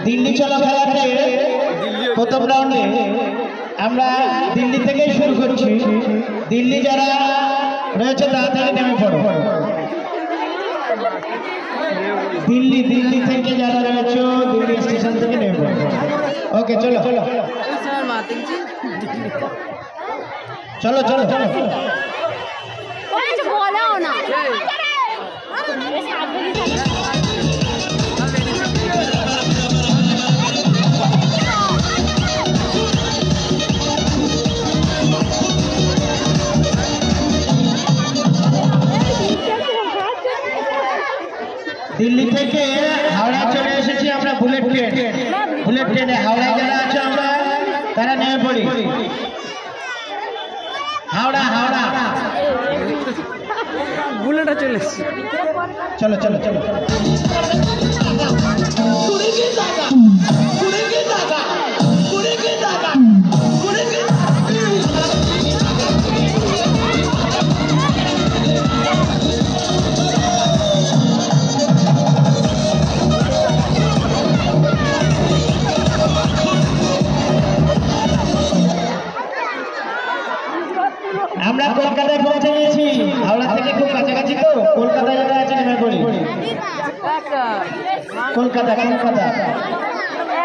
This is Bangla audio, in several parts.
দিল্লি চলো খেলাতে প্রথম রাউন্ডে আমরা দিল্লি থেকে শুরু করছি। দিল্লি যারা রয়েছে তাড়াতাড়ি নেমে পড়ো। দিল্লি থেকে যারা রয়েছে দিল্লি স্টেশন থেকে নেমে পড়ো। ওকে চলো চলো চলো চলো চলো দিল্লি থেকে হাওড়া চলে এসেছি আমরা বুলেট ট্রেনে। হাওড়ায় যারা আছে আমরা তারা নেমে পড়ি। হাওড়া বুলেটে চলে এসেছি। চলো চলো চলো আমরা কলকাতায় পৌঁছে গেছি। হাওড়া থেকে খুব কাছাকাছি তো, কলকাতায় যারা আছে নেমে পড়ি। কলকাতা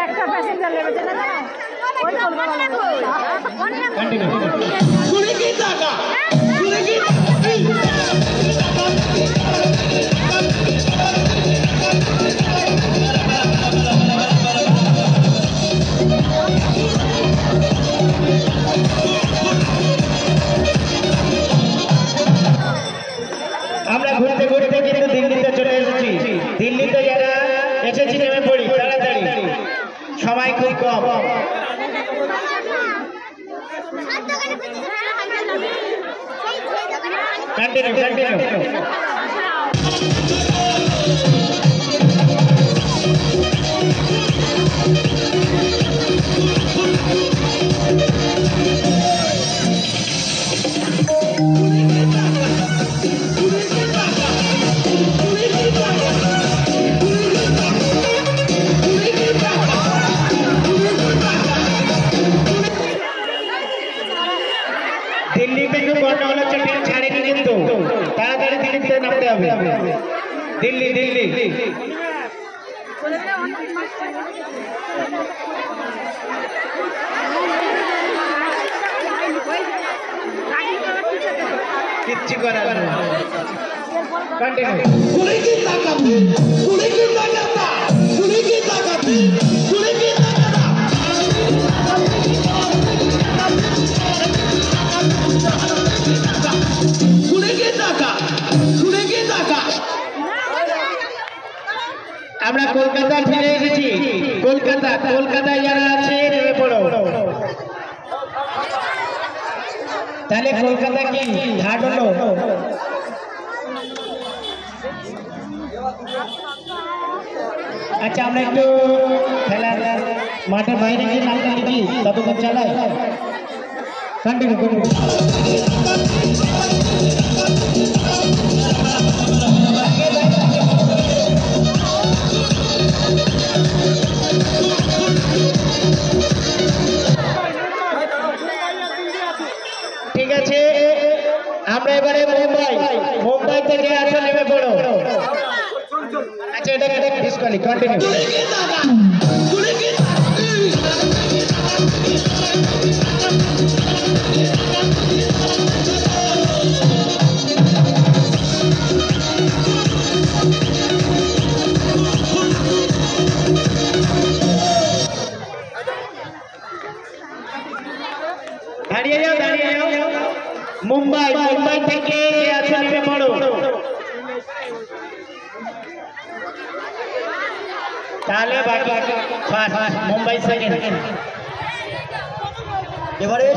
একটা প্যাসেঞ্জার লেগেছে না ওই কন্টিনিউ কুড়ি কি টাকা আমরা ঘুরতে ঘুরতে কিন্তু দিল্লিতে চলে এসেছি। দিল্লিতে যারা এসেছি নেমে পড়ি তাড়াতাড়ি, সময় খুব কম। কন্টিনিউ দিল্লি থেকে গন্ডগোল হচ্ছে, ট্রেন ছাড়েনি কিন্তু তাড়াতাড়ি দিল্লিতে নামতে হবে। দিল্লি কিচ্ছু করার নেই। আমরা কলকাতা ফিরে এসেছি। কলকাতায় যারা আছে নেমে পড়ো। তাহলে কলকাতা কি ঘাট হলো? আচ্ছা আমরা একটু খেলার মাঠের বাইরে গিয়ে নামটা লিখি, ততক্ষণ চালাই। কন্টিনিউ ঠিক আছে। আমরা এবারে মুম্বাই থেকে আসো নেমে পড়ো। আচ্ছা এটা ডিসকালি কন্টিনিউ। দাঁড়িয়ে যাও মুম্বাই থেকে আছে নেমে পড়ো। তাহলে বাকি মুম্বাই সেকেন্ড। এবারে